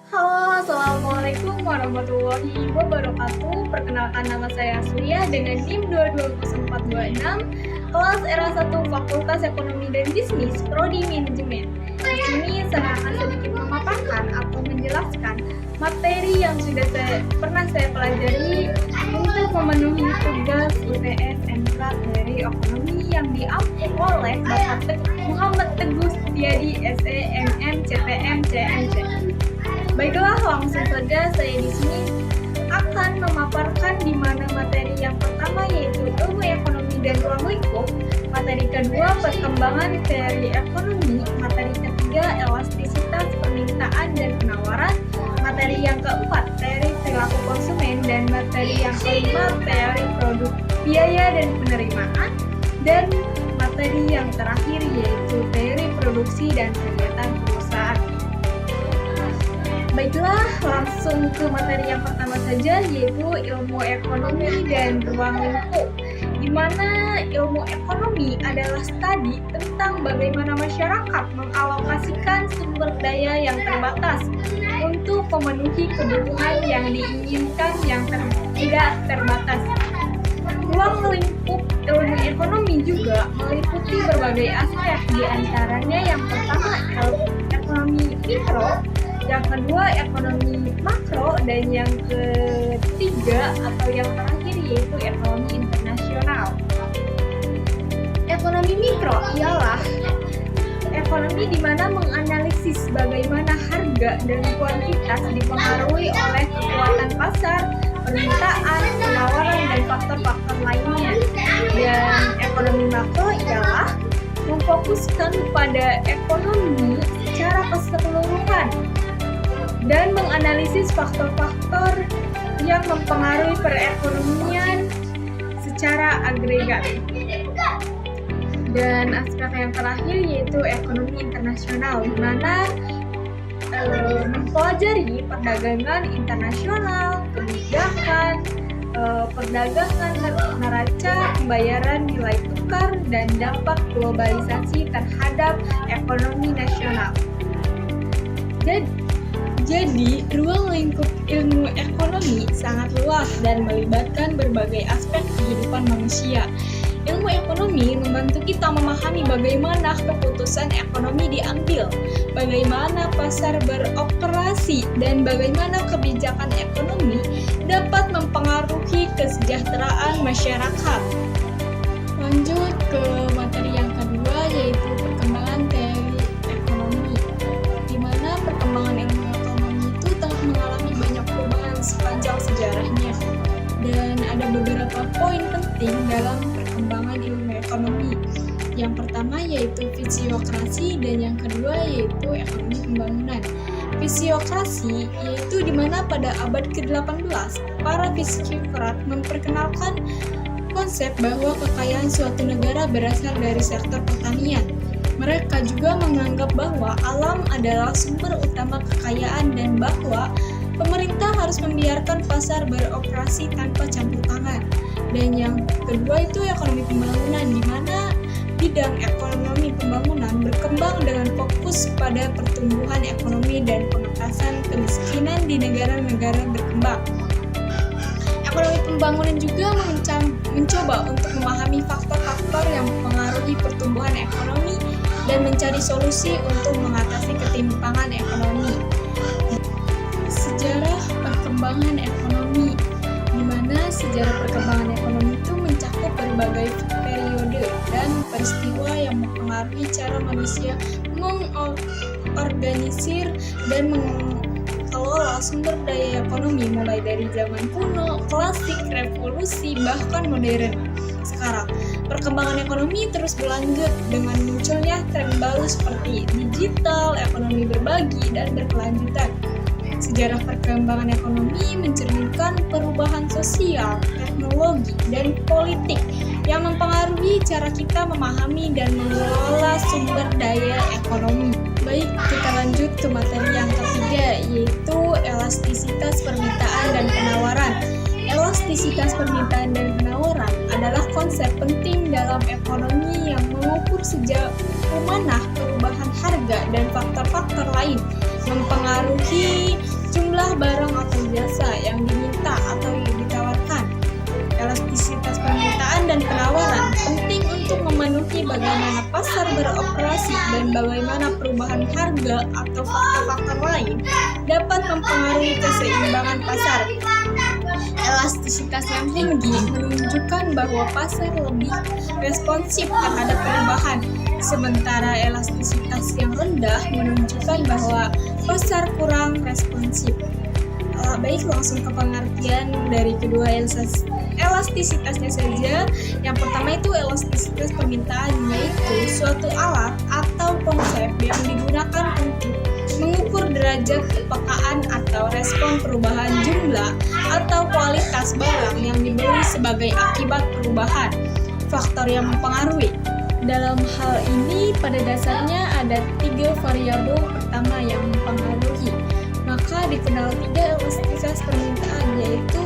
Halo, Assalamualaikum warahmatullahi wabarakatuh. Perkenalkan, nama saya Surya dengan NIM 220426, kelas R1 Fakultas Ekonomi dan Bisnis, Prodi Manajemen. Di sini saya akan sedikit memaparkan atau menjelaskan materi yang pernah saya pelajari untuk memenuhi tugas UTS MPRAT dari ekonomi yang diampu oleh Bapak Muhammad Teguh Setiadi SE MM CPM CMC. Baiklah, langsung saja saya di sini akan memaparkan di mana materi yang pertama yaitu ilmu ekonomi dan ruang lingkup, materi kedua perkembangan teori ekonomi, materi ketiga elastisitas permintaan dan penawaran, materi yang keempat teori perilaku konsumen, dan materi yang kelima teori produk biaya dan penerimaan, dan materi yang terakhir yaitu teori produksi dan kegiatan perusahaan. Baiklah, langsung ke materi yang pertama saja yaitu ilmu ekonomi dan ruang lingkup, di mana ilmu ekonomi adalah studi tentang bagaimana masyarakat mengalokasikan sumber daya yang terbatas untuk memenuhi kebutuhan yang diinginkan yang tidak terbatas. Ruang lingkup ilmu ekonomi juga meliputi berbagai aspek, di antaranya yang pertama ekonomi mikro, yang kedua ekonomi makro, dan yang ketiga atau yang terakhir yaitu ekonomi internasional. Ekonomi mikro ialah ekonomi di mana menganalisis bagaimana harga dan kuantitas dipengaruhi oleh kekuatan pasar, permintaan, penawaran, dan faktor-faktor lainnya. Dan ekonomi makro ialah memfokuskan pada ekonomi secara keseluruhan dan menganalisis faktor-faktor yang mempengaruhi perekonomian secara agregat. Dan aspek yang terakhir yaitu ekonomi internasional, di mana mempelajari perdagangan internasional, kebijakan, perdagangan neraca, pembayaran nilai tukar, dan dampak globalisasi terhadap ekonomi nasional. Jadi, ruang lingkup ilmu ekonomi sangat luas dan melibatkan berbagai aspek kehidupan manusia. Ilmu ekonomi membantu kita memahami bagaimana keputusan ekonomi diambil, bagaimana pasar beroperasi, dan bagaimana kebijakan ekonomi dapat mempengaruhi kesejahteraan masyarakat. Lanjut ke materi yang kedua yaitu perkembangan teori ekonomi, di mana perkembangan ilmu mengalami banyak perubahan sepanjang sejarahnya, dan ada beberapa poin penting dalam perkembangan ilmu ekonomi. Yang pertama yaitu fisiokrasi, dan yang kedua yaitu ekonomi pembangunan. Fisiokrasi yaitu di mana pada abad ke-18 para fisikrat memperkenalkan konsep bahwa kekayaan suatu negara berasal dari sektor pertanian. Mereka juga menganggap bahwa alam adalah sumber utama kekayaan dan bahwa pemerintah harus membiarkan pasar beroperasi tanpa campur tangan. Dan yang kedua itu ekonomi pembangunan, di mana bidang ekonomi pembangunan berkembang dengan fokus pada pertumbuhan ekonomi dan pengentasan kemiskinan di negara-negara berkembang. Ekonomi pembangunan juga mencoba untuk memahami faktor-faktor yang mempengaruhi pertumbuhan ekonomi dan mencari solusi untuk mengatasi ketimpangan ekonomi. Sejarah perkembangan ekonomi, di mana sejarah perkembangan ekonomi itu mencakup berbagai periode dan peristiwa yang mempengaruhi cara manusia mengorganisir dan mengelola sumber daya ekonomi, mulai dari zaman kuno, klasik, revolusi, bahkan modern. Sekarang, perkembangan ekonomi terus berlanjut dengan munculnya tren baru seperti digital, ekonomi berbagi, dan berkelanjutan. Sejarah perkembangan ekonomi mencerminkan perubahan sosial, teknologi, dan politik yang mempengaruhi cara kita memahami dan mengelola sumber daya ekonomi. Baik, kita lanjut ke materi yang ketiga, yaitu elastisitas permintaan dan penawaran. Elastisitas permintaan dan penawaran adalah konsep penting dalam ekonomi yang mengukur sejauh mana perubahan harga dan faktor-faktor lain mempengaruhi bagaimana pasar beroperasi dan bagaimana perubahan harga atau faktor-faktor lain dapat mempengaruhi keseimbangan pasar. Elastisitas yang tinggi menunjukkan bahwa pasar lebih responsif terhadap perubahan, sementara elastisitas yang rendah menunjukkan bahwa pasar kurang responsif. Baik, langsung ke pengertian dari kedua elastisitasnya saja. Yang pertama itu elastisitas permintaan, yaitu suatu alat atau konsep yang digunakan untuk mengukur derajat kepekaan atau respon perubahan jumlah atau kualitas barang yang dibeli sebagai akibat perubahan faktor yang mempengaruhi. Dalam hal ini pada dasarnya ada 3 variabel pertama yang mempengaruhi. Maka dikenal 3 elastisitas permintaan, yaitu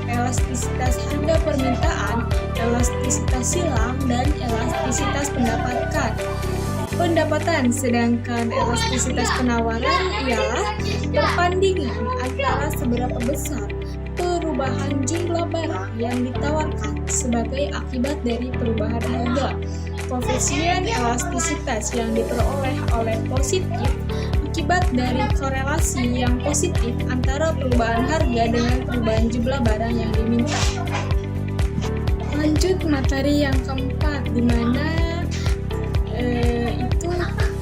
elastisitas harga permintaan, elastisitas silang, dan elastisitas pendapatan. Sedangkan elastisitas penawaran ialah perbandingan antara seberapa besar perubahan jumlah barang yang ditawarkan sebagai akibat dari perubahan harga. Koefisien elastisitas yang diperoleh oleh positif akibat dari korelasi yang positif antara perubahan harga dengan perubahan jumlah barang yang diminta. Lanjut materi yang keempat, di mana itu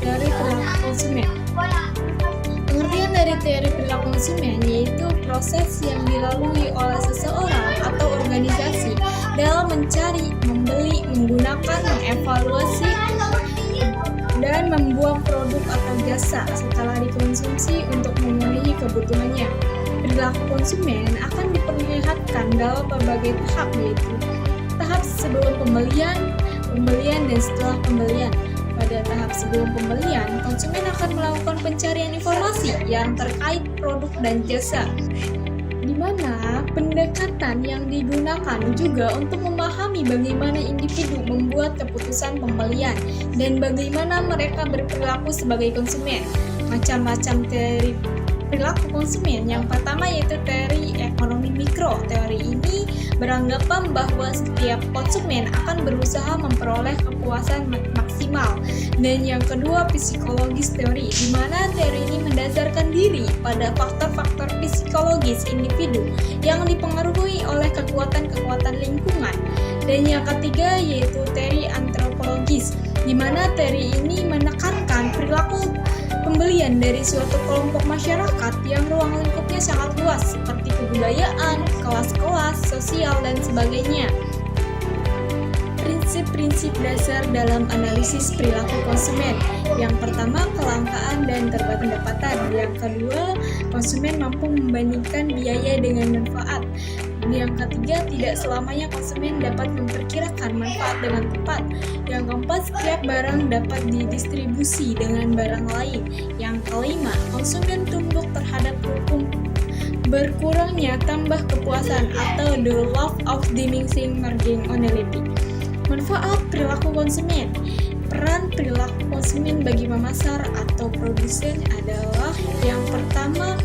teori perilaku konsumen. Pengertian dari teori perilaku konsumen yaitu proses yang dilalui oleh seseorang atau organisasi dalam mencari, membeli, menggunakan, mengevaluasi, dan membuang produk atau jasa setelah dikonsumsi untuk memenuhi kebutuhannya. Perilaku konsumen akan diperlihatkan dalam berbagai tahap, yaitu tahap sebelum pembelian, dan setelah pembelian. Pada tahap sebelum pembelian, konsumen akan melakukan pencarian informasi yang terkait produk dan jasa, di mana pendekatan yang digunakan juga untuk memahami bagaimana individu membuat keputusan pembelian dan bagaimana mereka berperilaku sebagai konsumen. Macam-macam teori perilaku konsumen. Yang pertama yaitu teori ekonomi mikro. Teori ini beranggapan bahwa setiap konsumen akan berusaha memperoleh kepuasan maksimal. Dan yang kedua psikologis teori, di mana teori ini mendasarkan diri pada faktor-faktor psikologis individu yang dipengaruhi oleh kekuatan-kekuatan lingkungan. Dan yang ketiga yaitu teori antropologis, di mana teori ini menekankan perilaku pembelian dari suatu kelompok masyarakat yang ruang lingkupnya sangat luas seperti kebudayaan, kelas-kelas, sosial, dan sebagainya. Prinsip-prinsip dasar dalam analisis perilaku konsumen. Yang pertama, kelangkaan dan pendapatan. Yang kedua, konsumen mampu membandingkan biaya dengan manfaat. Yang ketiga, tidak selamanya konsumen dapat memperkirakan manfaat dengan tepat. Yang keempat, setiap barang dapat didistribusi dengan barang lain. Yang kelima, konsumen tunduk terhadap hukum berkurangnya tambah kepuasan atau the law of diminishing marginality. Manfaat perilaku konsumen. Peran perilaku konsumen bagi pemasar atau produsen adalah yang pertama,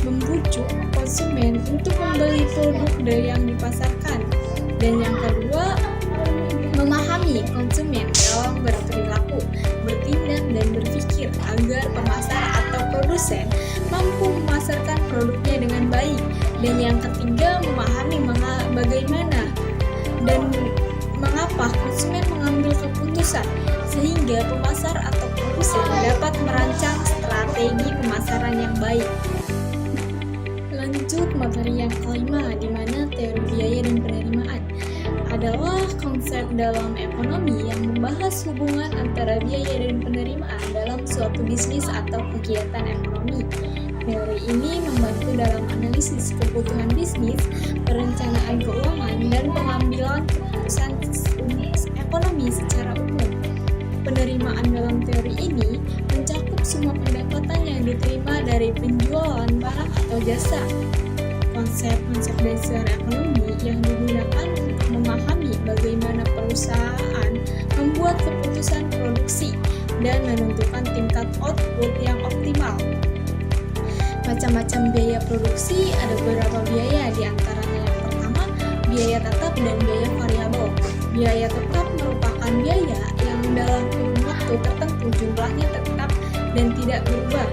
membujuk konsumen untuk membeli produk yang dipasarkan, dan yang kedua, memahami konsumen dalam berperilaku, bertindak, dan berpikir agar pemasar atau produsen mampu memasarkan produknya dengan baik, dan yang ketiga, memahami bagaimana dan mengapa konsumen mengambil keputusan sehingga pemasar atau produsen dapat merancang strategi pemasaran yang baik. Lanjut materi yang kelima, di mana teori biaya dan penerimaan adalah konsep dalam ekonomi yang membahas hubungan antara biaya dan penerimaan dalam suatu bisnis atau kegiatan ekonomi. Teori ini membantu dalam analisis kebutuhan bisnis, perencanaan keuangan, dan pengambilan keputusan ekonomi secara umum. Penerimaan dalam teori ini mencakup semua pendapatan yang diterima dari penjualan barang atau jasa. Konsep-konsep dasar ekonomi yang digunakan untuk memahami bagaimana perusahaan membuat keputusan produksi dan menentukan tingkat output yang optimal. Macam-macam biaya produksi, ada beberapa biaya, di antaranya yang pertama, biaya tetap dan biaya variabel. Biaya tetap merupakan biaya yang yang dalam kurun waktu tertentu jumlahnya tetap dan tidak berubah.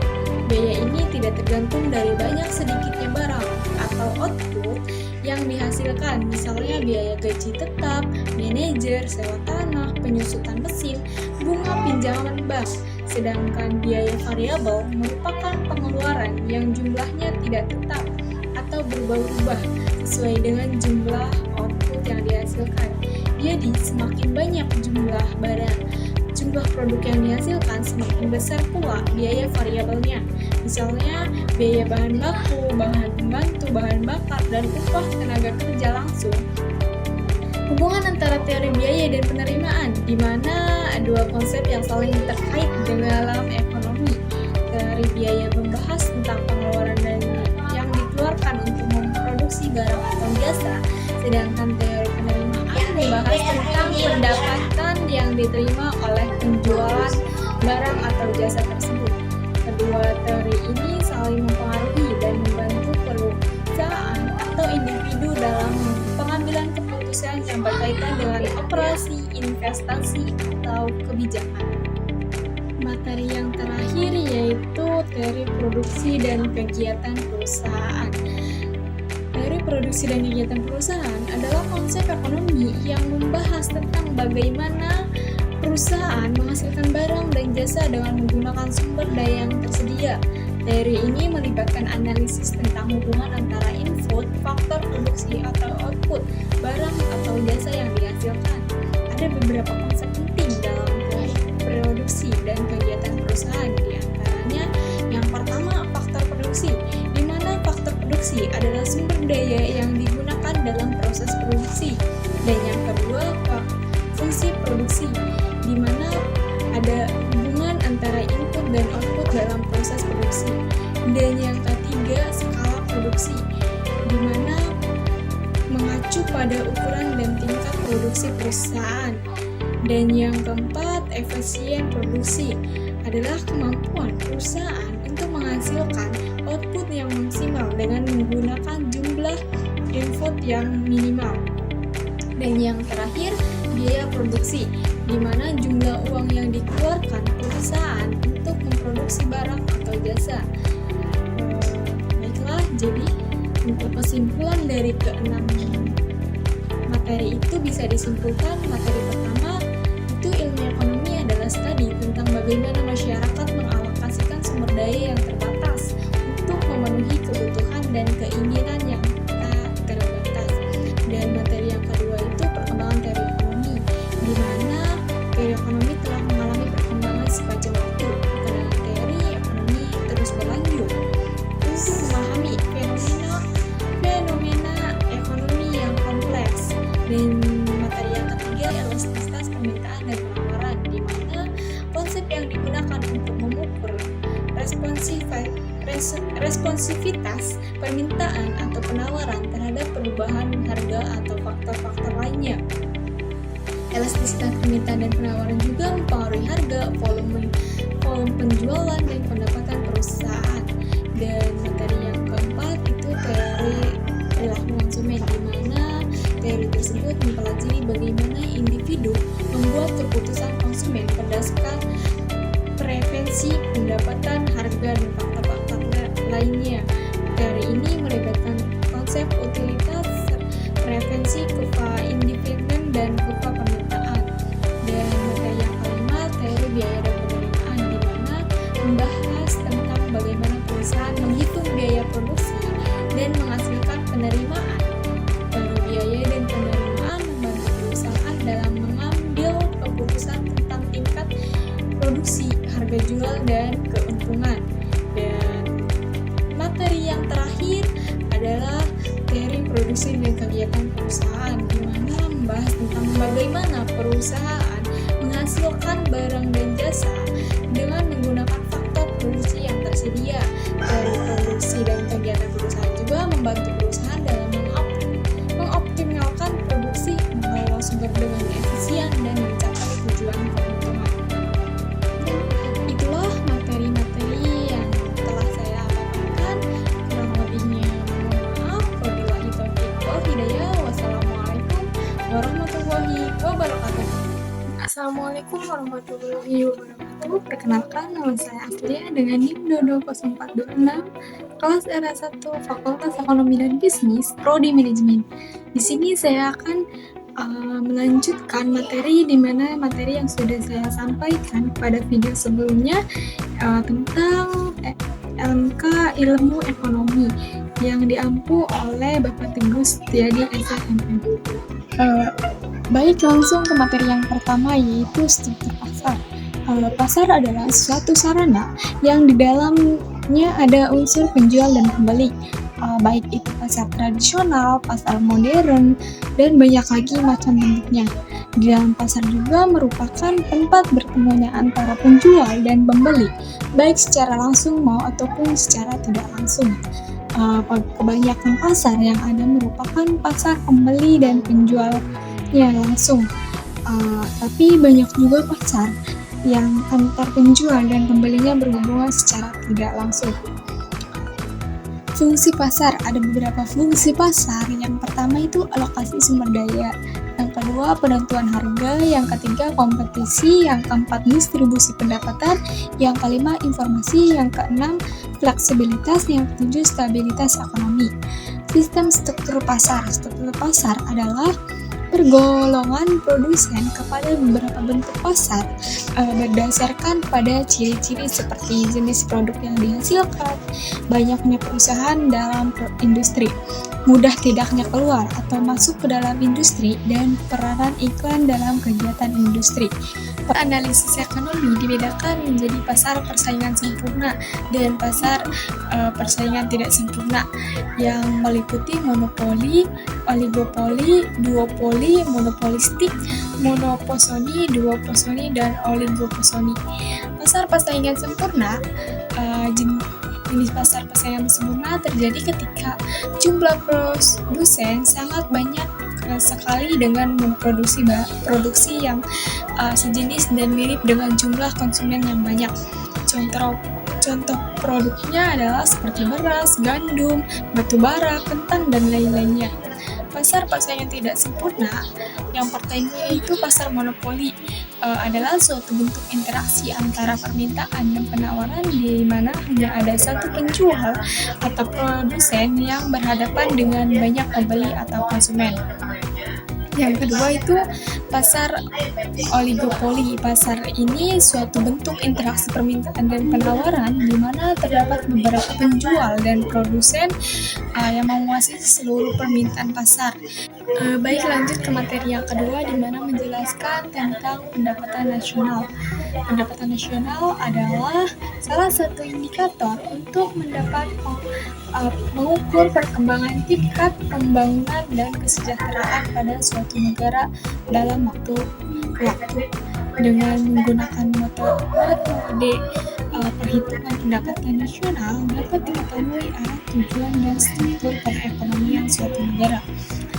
Biaya ini tidak tergantung dari banyak sedikitnya barang atau output yang dihasilkan, misalnya biaya gaji tetap, manajer, sewa tanah, penyusutan mesin, bunga pinjaman bank. Sedangkan biaya variabel merupakan pengeluaran yang jumlahnya tidak tetap atau berubah-ubah sesuai dengan jumlah output yang dihasilkan. Jadi, semakin banyak jumlah barang, jumlah produk yang dihasilkan, semakin besar pula biaya variabelnya. Misalnya, biaya bahan baku, bahan pembantu, bahan bakar, dan upah tenaga kerja langsung. Hubungan antara teori biaya dan penerimaan, di mana dua konsep yang saling terkait dalam ekonomi. Teori biaya membahas tentang pengeluaran dan yang dikeluarkan untuk memproduksi barang atau jasa, sedangkan teori penerimaan membahas tentang pendapatan yang diterima oleh penjualan barang atau jasa tersebut. Kedua teori ini saling mempengaruhi dan membantu perusahaan atau individu dalam pengambilan keputusan yang berkaitan dengan operasi, investasi, atau kebijakan. Materi yang terakhir yaitu teori produksi dan kegiatan perusahaan. Teori produksi dan kegiatan perusahaan adalah konsep ekonomi yang membahas tentang bagaimana perusahaan menghasilkan barang dan jasa dengan menggunakan sumber daya yang tersedia. Teori ini melibatkan analisis tentang hubungan antara input, faktor produksi atau output, barang atau jasa yang dihasilkan. Ada beberapa konsep penting dalam teori produksi dan kegiatan perusahaan, di antaranya yang pertama faktor produksi, di mana faktor produksi adalah sumber daya yang digunakan dalam proses produksi, dan yang kedua fungsi produksi, di mana ada hubungan antara input dan output dalam proses produksi, dan yang ketiga skala produksi, di mana mengacu pada ukuran dan tingkat produksi perusahaan, dan yang keempat efisien produksi adalah kemampuan perusahaan untuk menghasilkan output yang maksimal dengan menggunakan jumlah input yang minimal. Dan yang terakhir, biaya produksi, di mana jumlah uang yang dikeluarkan perusahaan untuk memproduksi barang atau jasa. Baiklah, jadi untuk kesimpulan dari keenam materi itu bisa disimpulkan, materi pertama itu ilmu ekonomi adalah studi tentang bagaimana masyarakat mengalokasikan sumber daya yang terbatas untuk memenuhi kebutuhan dan keinginan yang tak terbatas. Dan materi yang kedua itu perkembangan teori ekonomi, di mana teori ekonomi telah mengalami perkembangan sepanjang waktu. Dengan teori ekonomi terus berlanjut untuk memahami fenomena ekonomi yang kompleks. Dan materi yang ketiga elastisitas permintaan dan penawaran, di mana konsep yang digunakan untuk mengukur responsivitas permintaan atau penawaran terhadap perubahan harga atau faktor-faktor lainnya. Elastisitas permintaan dan penawaran juga mempengaruhi harga, volume penjualan, dan pendapatan perusahaan. Dan materi yang keempat itu teori perilaku konsumen, di mana teori tersebut mempelajari bagaimana individu membuat keputusan konsumen berdasarkan preferensi pendapatan, harga, dan faktor-faktor lainnya. Teori ini melibatkan konsep utilitas, preferensi, kurva independen, dan kurva permintaan. Dan materi yang kelima, teori biaya dan penerimaan, di mana membahas tentang bagaimana perusahaan menghitung biaya produksi dan menghasilkan penerimaan. Teori biaya dan penerimaan membantu perusahaan dalam mengambil keputusan tentang tingkat produksi, harga jual, dan keuntungan. Dan materi yang terakhir adalah teori produksi dan kegiatan perusahaan, di mana membahas tentang bagaimana perusahaan menghasilkan barang dan jasa dengan menggunakan faktor produksi yang tersedia. Teori produksi dan kegiatan perusahaan juga membantu perusahaan dalam mengoptimalkan produksi, mengelola sumber dengan efisien, dan mencapai tujuan keuntungan. Itulah materi-materi yang telah saya paparkan. Kurang lebihnya mohon maaf. Wabillahi taufiq wal hidayah. Wassalamualaikum warahmatullahi wabarakatuh. Assalamualaikum warahmatullahi wabarakatuh. Perkenalkan, nama saya Aslia dengan NIM 2204226, kelas RA1 Fakultas Ekonomi dan Bisnis, Prodi Manajemen. Di sini saya akan melanjutkan materi yang sudah saya sampaikan pada video sebelumnya tentang LMK Ilmu Ekonomi yang diampu oleh Bapak Teguh Setiadi SMM. Baik, langsung ke materi yang pertama, yaitu struktur pasar. Pasar adalah suatu sarana yang di dalamnya ada unsur penjual dan pembeli, baik itu pasar tradisional, pasar modern, dan banyak lagi macam bentuknya. Di dalam pasar juga merupakan tempat bertemunya antara penjual dan pembeli, baik secara langsung ataupun secara tidak langsung. Kebanyakan pasar yang ada merupakan pasar pembeli dan penjualnya langsung, tapi banyak juga pasar yang antar penjual dan pembelinya berhubungan secara tidak langsung. Fungsi pasar, ada beberapa fungsi pasar. Yang pertama itu alokasi sumber daya, yang kedua penentuan harga, yang ketiga kompetisi, yang keempat distribusi pendapatan, yang kelima informasi, yang keenam fleksibilitas, yang ketujuh stabilitas ekonomi. Sistem struktur pasar. Struktur pasar adalah pergolongan produsen kepada beberapa bentuk pasar berdasarkan pada ciri-ciri seperti jenis produk yang dihasilkan, banyaknya perusahaan dalam industri, mudah tidaknya keluar atau masuk ke dalam industri, dan peranan iklan dalam kegiatan industri. Analisis ekonomi dibedakan menjadi pasar persaingan sempurna dan pasar persaingan tidak sempurna, yang meliputi monopoli, oligopoli, duopoli, monopolistik, monoposoni, duoposoni, dan oligoposoni. Pasar persaingan sempurna, jenis pasar persaingan sempurna terjadi ketika jumlah produsen sangat banyak sekali dengan memproduksi produksi yang sejenis dan mirip dengan jumlah konsumen yang banyak. Contoh produknya adalah seperti beras, gandum, batu bara, kentang, dan lain-lainnya. Pasar persaingan tidak sempurna, yang pertama itu pasar monopoli, adalah suatu bentuk interaksi antara permintaan dan penawaran di mana hanya ada satu penjual atau produsen yang berhadapan dengan banyak pembeli atau konsumen. Yang kedua itu pasar oligopoli. Pasar ini suatu bentuk interaksi permintaan dan penawaran di mana terdapat beberapa penjual dan produsen yang menguasai seluruh permintaan pasar. Baik, lanjut ke materi yang kedua, di mana menjelaskan tentang pendapatan nasional. Pendapatan nasional adalah salah satu indikator untuk mengukur perkembangan tingkat pembangunan dan kesejahteraan pada suatu negara dalam waktu. Dengan menggunakan metode perhitungan pendapatan nasional dapat diketahui arah tujuan dan struktur perekonomian suatu negara.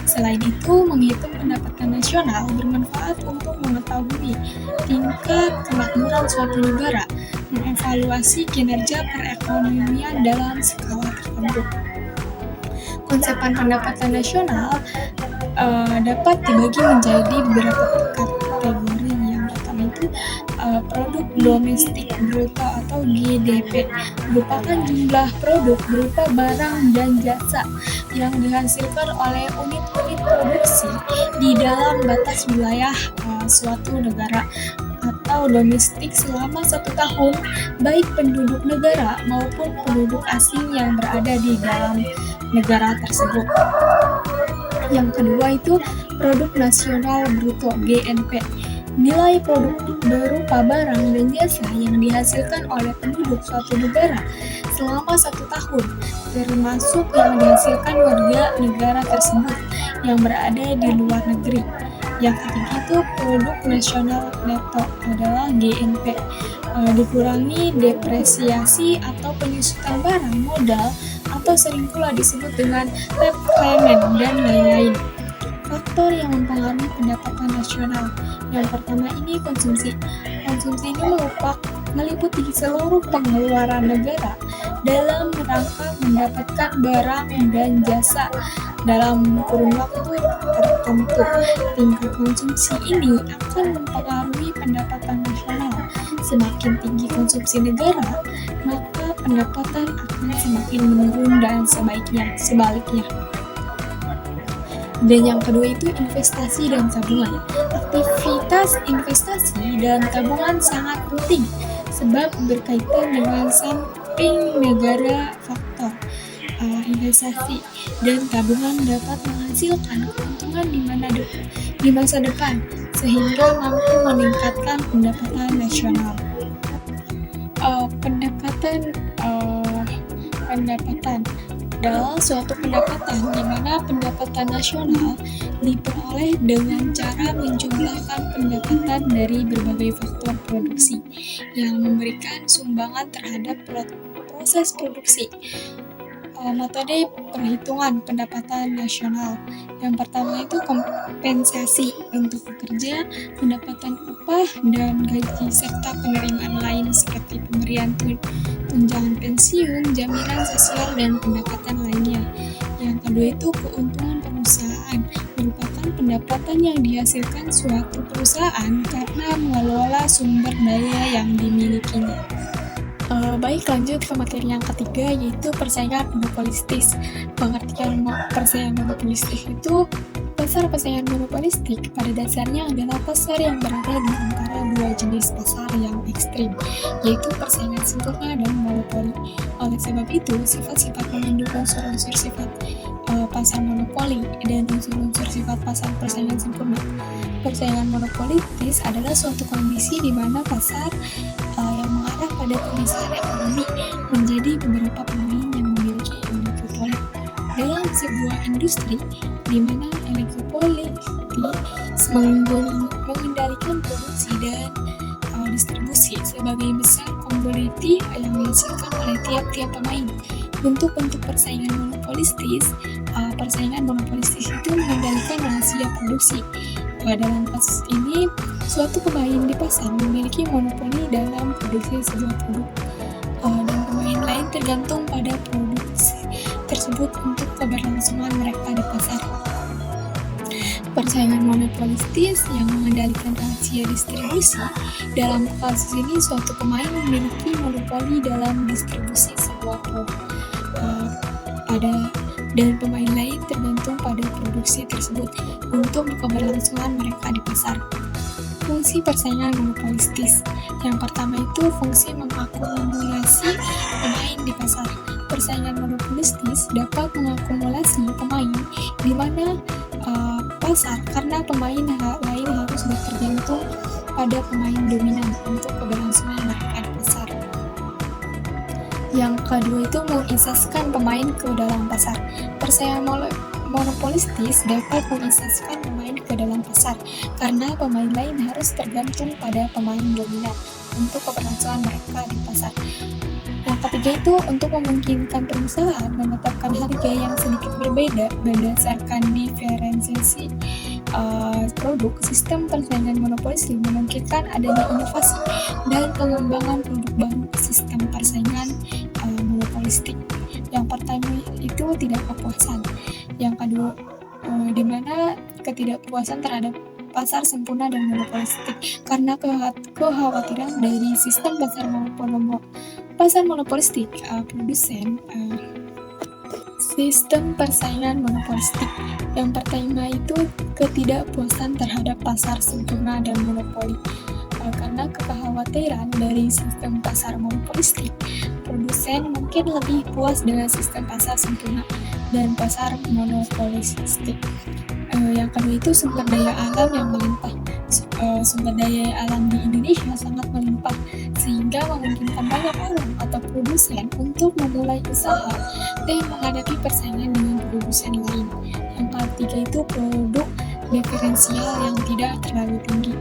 Selain itu, menghitung pendapatan nasional bermanfaat untuk mengetahui tingkat kemakmuran suatu negara, mengevaluasi kinerja perekonomian dalam skala tertentu. Konsepan pendapatan nasional dapat dibagi menjadi beberapa kategori. Yang pertama itu produk domestik bruto atau GDP, merupakan jumlah produk berupa barang dan jasa yang dihasilkan oleh unit-unit produksi di dalam batas wilayah suatu negara atau domestik selama 1 tahun, baik penduduk negara maupun penduduk asing yang berada di dalam negara tersebut. Yang kedua itu produk nasional bruto (GNP), nilai produk berupa barang dan jasa yang dihasilkan oleh penduduk suatu negara selama 1 tahun, termasuk yang dihasilkan warga negara tersebut yang berada di luar negeri. Yang ketiga itu produk nasional neto adalah GNP, dikurangi depresiasi atau penyusutan barang modal atau sering pula disebut dengan net payment dan lain-lain. Faktor yang mempengaruhi pendapatan nasional. Yang pertama ini konsumsi. Konsumsi ini meliputi seluruh pengeluaran negara dalam rangka mendapatkan barang dan jasa dalam kurun waktu tertentu. Tingkat konsumsi ini akan mempengaruhi pendapatan nasional. Semakin tinggi konsumsi negara, maka pendapatan akan semakin menurun dan sebaliknya. Dan yang kedua itu investasi dan tabungan. Aktivitas investasi dan tabungan sangat penting sebab berkaitan dengan samping negara faktor. Investasi dan tabungan dapat menghasilkan keuntungan di masa depan sehingga mampu meningkatkan pendapatan nasional. Pendapatan adalah suatu pendapatan di mana pendapatan nasional diperoleh dengan cara menjumlahkan pendapatan dari berbagai faktor produksi yang memberikan sumbangan terhadap proses produksi. Metode perhitungan pendapatan nasional. Yang pertama itu kompensasi untuk pekerja, pendapatan upah dan gaji serta penerimaan lain seperti pemberian tunjangan pensiun, jaminan sosial dan pendapatan lainnya. Yang kedua itu keuntungan perusahaan, merupakan pendapatan yang dihasilkan suatu perusahaan karena mengelola sumber daya yang dimilikinya. Baik, lanjut ke materi yang ketiga, yaitu persaingan monopolistis. Pengertian persaingan monopolistis itu pasar persaingan monopolistik pada dasarnya adalah pasar yang berada di antara dua jenis pasar yang ekstrim, yaitu persaingan sempurna dan monopoli. Oleh sebab itu, sifat-sifat mengandung unsur-unsur sifat pasar monopoli dan unsur-unsur sifat pasar persaingan sempurna. Persaingan monopolistis adalah suatu kondisi di mana pasar yang mengarah pada pemisahan ekonomi menjadi beberapa pemain yang memiliki oligopoli. Dalam sebuah industri di mana oligopoli mengendalikan produksi dan distribusi sebagai besar komoditi yang dihasilkan oleh tiap-tiap pemain. Bentuk-bentuk persaingan monopolistis itu mengendalikan rahasia produksi. Dalam kasus ini, suatu pemain di pasar memiliki monopoli dalam produksi sebuah produk, dan pemain lain tergantung pada produksi tersebut untuk keberlangsungan mereka di pasar. Persaingan monopolistis yang mengendalikan rahasia distribusi. Dalam kasus ini, suatu pemain memiliki monopoli dalam distribusi sebuah produk, dan pemain lain tergantung pada produksi tersebut untuk keberlangsungan mereka di pasar. Fungsi persaingan monopolistis. Yang pertama itu fungsi mengakumulasi pemain di pasar. Persaingan monopolistis dapat mengakumulasi pemain di mana pasar karena pemain lain harus bergantung pada pemain dominan untuk keberlangsungan mereka di pasar. Yang kedua itu menginsakskan pemain ke dalam pasar. Persaingan monopolistis dapat menginsakskan pemain ke dalam pasar karena pemain lain harus tergantung pada pemain dominan untuk keberlangsungan mereka di pasar. Yang ketiga itu untuk memungkinkan perusahaan menetapkan harga yang sedikit berbeda berdasarkan diferensiasi produk. Sistem persaingan monopolistis memungkinkan adanya inovasi dan pengembangan produk baru. Sistem persaingan monopolistik. Yang pertama itu tidak kepuasan. Yang kedua, di mana ketidakpuasan terhadap pasar sempurna dan monopolistik karena kekhawatiran dari sistem pasar monopolistik produsen. Sistem persaingan monopolistik. Yang pertama itu ketidakpuasan terhadap pasar sempurna dan monopoli. Karena kekhawatiran dari sistem pasar monopolistik, produsen mungkin lebih puas dengan sistem pasar sempurna dan pasar monopolistik. Yang kedua itu sumber daya alam yang melimpah. Sumber daya alam di Indonesia sangat melimpah sehingga memungkinkan banyak orang atau produsen untuk memulai usaha dan menghadapi persaingan dengan produsen lain. Yang ketiga itu produk diferensial yang tidak terlalu tinggi.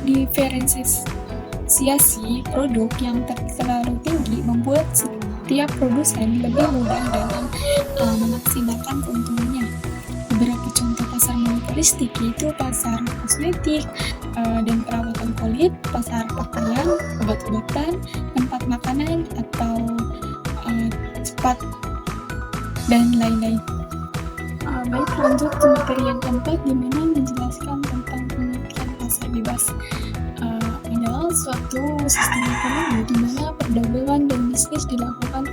Diferensiasi produk yang terlalu tinggi membuat setiap produsen lebih mudah dalam memaksimalkan keuntungannya. Beberapa contoh pasar monopolistik yaitu pasar kosmetik dan perawatan kulit, pasar pakaian, obat-obatan, tempat makanan atau cepat dan lain-lain. Baik, lanjut ke materi yang keempat di mana menjelaskan tentang pengertian pasar bebas. suatu sistem ekonomi di mana perdagangan dan bisnis dilakukan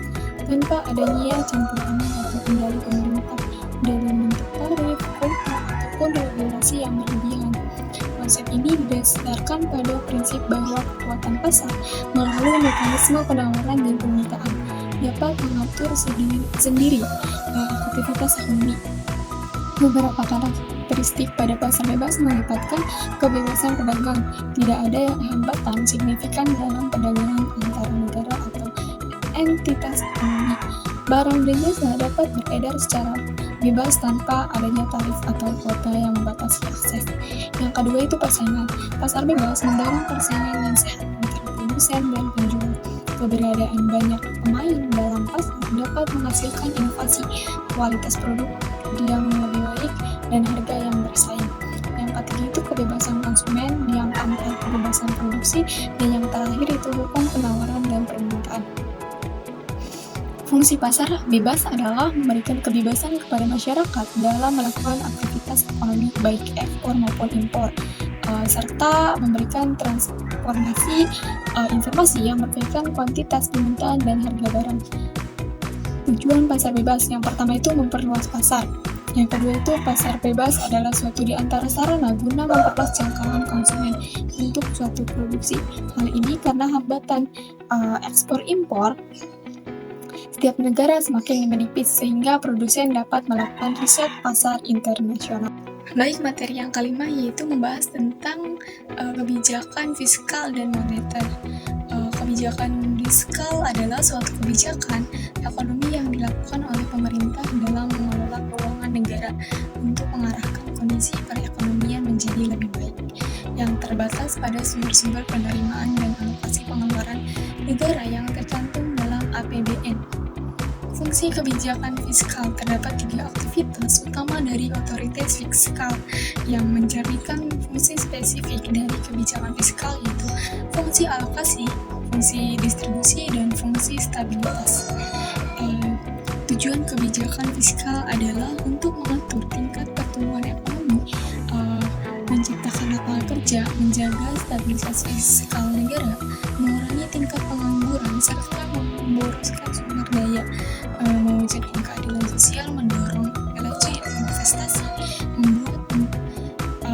tanpa adanya campur tangan atau kendali pemerintah dalam bentuk tarif, kontrak, ataupun regulasi yang berlebihan. Konsep ini didasarkan pada prinsip bahwa kekuatan pasar melalui mekanisme penawaran dan permintaan dapat mengatur sendiri aktivitas ekonomi. Beberapa karakteristik pada pasar bebas melibatkan kebebasan pedagang. Tidak ada hambatan signifikan dalam perdagangan antara negara atau entitas ekonomi. Barang dan jasa dapat beredar secara bebas tanpa adanya tarif atau kuota yang membatasi akses. Yang kedua itu persaingan. Pasar bebas mendorong persaingan yang sehat antara produsen dan penjual. Keberadaan banyak pemain dalam pasar dapat menghasilkan inovasi, kualitas produk yang lebih baik, dan harga yang bersaing. Yang ketiga itu kebebasan konsumen, yang keempat kebebasan produksi, dan yang terakhir itu hukum penawaran dan permintaan. Fungsi pasar bebas adalah memberikan kebebasan kepada masyarakat dalam melakukan aktivitas ekonomi baik ekspor maupun impor, serta memberikan transformasi informasi yang berkaitan kuantitas, permintaan, dan harga barang. Tujuan pasar bebas yang pertama itu memperluas pasar. Yang kedua itu pasar bebas adalah suatu di antara sarana guna memperluas jangkauan konsumen untuk suatu produksi. Hal ini karena hambatan ekspor impor setiap negara semakin menipis sehingga produsen dapat melakukan riset pasar internasional. Baik, materi yang kelima yaitu membahas tentang kebijakan fiskal dan moneter. Kebijakan fiskal adalah suatu kebijakan ekonomi yang dilakukan oleh pemerintah dalam mengelola keuangan negara untuk mengarahkan kondisi perekonomian menjadi lebih baik, yang terbatas pada sumber-sumber penerimaan dan alokasi pengeluaran negara yang tercantum dalam APBN. Fungsi kebijakan fiskal terdapat 3 aktivitas utama dari otoritas fiskal yang mencerminkan fungsi spesifik dari kebijakan fiskal, yaitu fungsi alokasi, fungsi distribusi, dan fungsi stabilitas. Tujuan kebijakan fiskal adalah untuk mengatur tingkat pertumbuhan ekonomi, menciptakan lapangan kerja, menjaga stabilitas fiskal negara, mengurangi tingkat pengangguran, serta memboroskan sumber daya, mewujudkan keadilan sosial, mendorong laju investasi,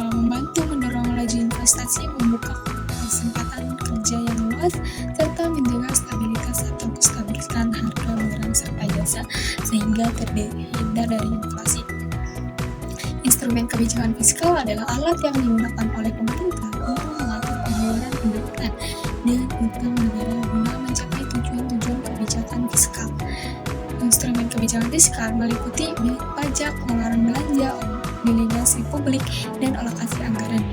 membantu mendorong laju investasi, membuka kesempatan kerja yang luas, serta menjaga stabilitas atau kestabilan harga barang serta jasa sehingga terhindar dari inflasi. Instrumen kebijakan fiskal adalah alat yang digunakan oleh pemerintah untuk mengatur pengeluaran pendapatan dan utang negara guna mencapai tujuan-tujuan kebijakan fiskal. Instrumen kebijakan fiskal meliputi pajak, pengeluaran belanja, obligasi publik, dan alokasi anggaran.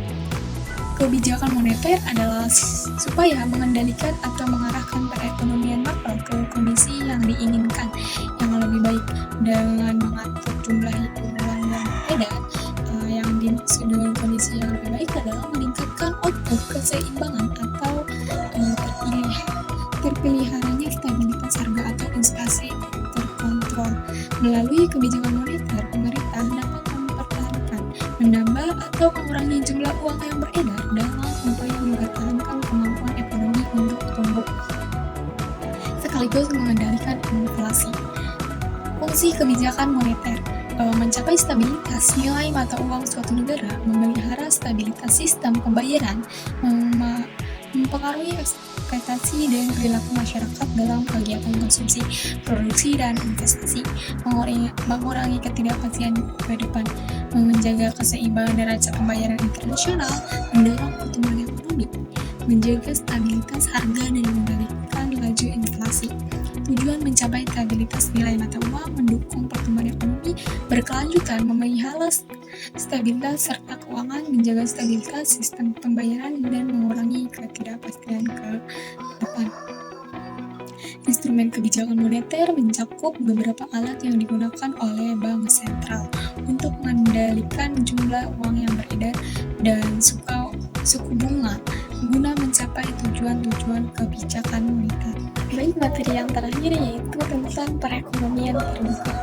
Kebijakan moneter adalah supaya mengendalikan atau mengarahkan perekonomian makro ke kondisi yang diinginkan yang lebih baik dengan mengatur jumlah uang yang beredar. Yang dimaksud dengan kondisi yang lebih baik adalah meningkatkan output keseimbangan atau terpeliharanya stabilitas harga atau inflasi terkontrol. Melalui kebijakan moneter, pemerintah dapat mempertahankan, menambah atau mengurangi jumlah uang yang beredar dalam upaya mempertahankan kemampuan ekonomi untuk tumbuh, sekaligus mengendalikan inflasi. Fungsi kebijakan moneter mencapai stabilitas nilai mata uang suatu negara, memelihara stabilitas sistem pembayaran, mempengaruhi ekspektasi dan perilaku masyarakat dalam kegiatan konsumsi, produksi, dan investasi, mengurangi ketidakpastian ke depan, menjaga keseimbangan neraca pembayaran internasional, mendorong pertumbuhan ekonomi, menjaga stabilitas harga, dan mengendalikan laju inflasi. Tujuan mencapai stabilitas nilai mata uang, mendukung pertumbuhan ekonomi berkelanjutan, memelihara stabilitas serta keuangan, menjaga stabilitas sistem pembayaran, dan mengurangi ketidakpastian ke depan. Instrumen kebijakan moneter mencakup beberapa alat yang digunakan oleh bank sentral untuk mengendalikan jumlah uang yang beredar dan suku bunga guna mencapai tujuan-tujuan kebijakan moneter. Baik, materi yang terakhir yaitu tentang perekonomian terbuka.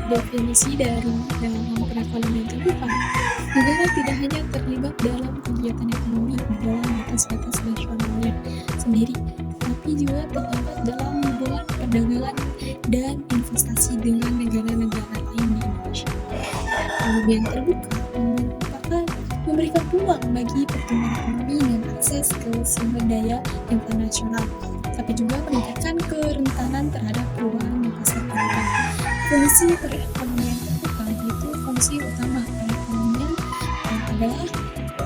Definisi dari dalam perekonomian terbuka Negara tidak hanya terlibat dalam kegiatan ekonomi di dalam batas-batas nasionalnya sendiri, tetapi juga terlibat dalam hubungan perdagangan dan investasi dengan negara-negara lain di Indonesia. Ekonomi yang terbuka memberikan peluang bagi pertumbuhan ekonomi dan akses ke sumber daya internasional, tapi juga meningkatkan kerentanan terhadap perubahan di pasar global. Fungsi perekonomian terbuka yaitu fungsi utama perekonomian adalah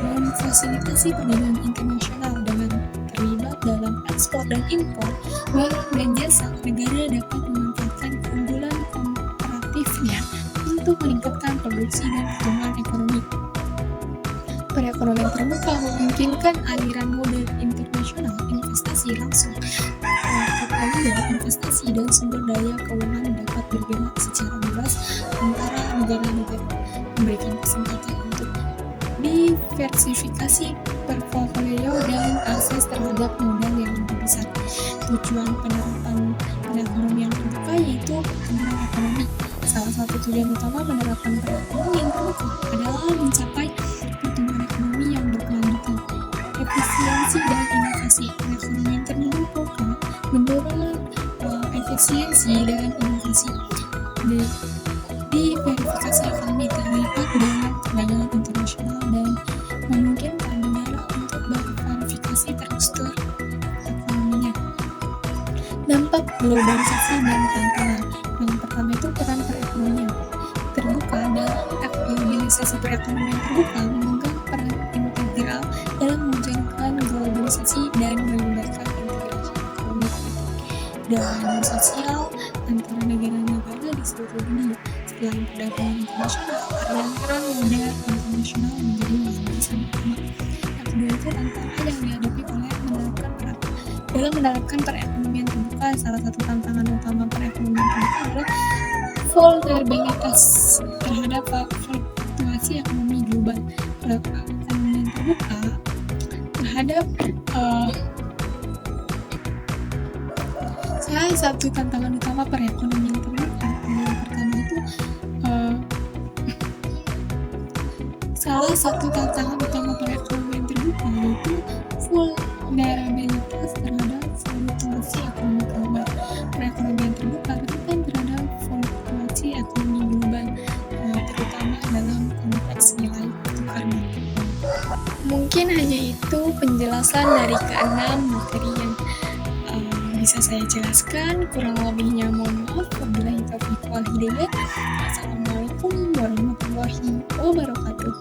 memfasilitasi perdagangan internasional dengan terlibat dalam ekspor dan impor barang dan jasa. Negara dapat memanfaatkan keunggulan komparatifnya untuk meningkatkan produksi dan pertumbuhan ekonomi. Perekonomian terbuka memungkinkan aliran modal internasional, investasi langsung, portfolio investasi dan sumber daya keuangan dapat bergerak secara bebas antara negara-negara, memberikan kesempatan untuk diversifikasi portfolio dan akses terhadap modal yang lebih besar. Tujuan penerapan perekonomian terbuka yaitu pertumbuhan ekonomi. Salah satu tujuan utama penerapan perekonomian terbuka adalah mencapai pertumbuhan ekonomi yang berkelanjutan, efisiensi dan inovasi. Perekonomian terbuka mendorong efisiensi dan inovasi. Verifikasi ekonomi terlibat dalam perdagangan internasional dan memungkinkan negara untuk berverifikasi struktur ekonominya. Dampak globalisasi dan tantangan. Yang pertama itu peran perekonomian terbuka. Dalam globalisasi perekonomian terbuka memegang peran integral dalam mewujudkan globalisasi dan melibatkan integrasi ekonomi dan sosial antara negara-negara di seluruh dunia. Selain perdagangan internasional, peran modal internasional menjadi landasan utama. Yang kedua itu tantangan yang dihadapi dalam menerapkan perekonomian terbuka. Salah satu tantangan utama perekonomian terbuka adalah vulnerabilitas terhadap fluktuasi ekonomi global. Perekonomian terbuka terhadap salah satu tantangan utama perekonomian terbuka. Yang pertama itu salah satu tantangan utama perekonomian terbuka yaitu vulnerabilitas terhadap fluktuasi ekonomi global. Perekonomian terbuka rentan terhadap fluktuasi ekonomi global, terutama dalam konteks nilai tukar mata. Mungkin hanya itu penjelasan dari keenam materi yang bisa saya jelaskan. Kurang lebihnya mohon maaf. Wabillahi taufiq wal hidayah. Assalamualaikum warahmatullahi wabarakatuh.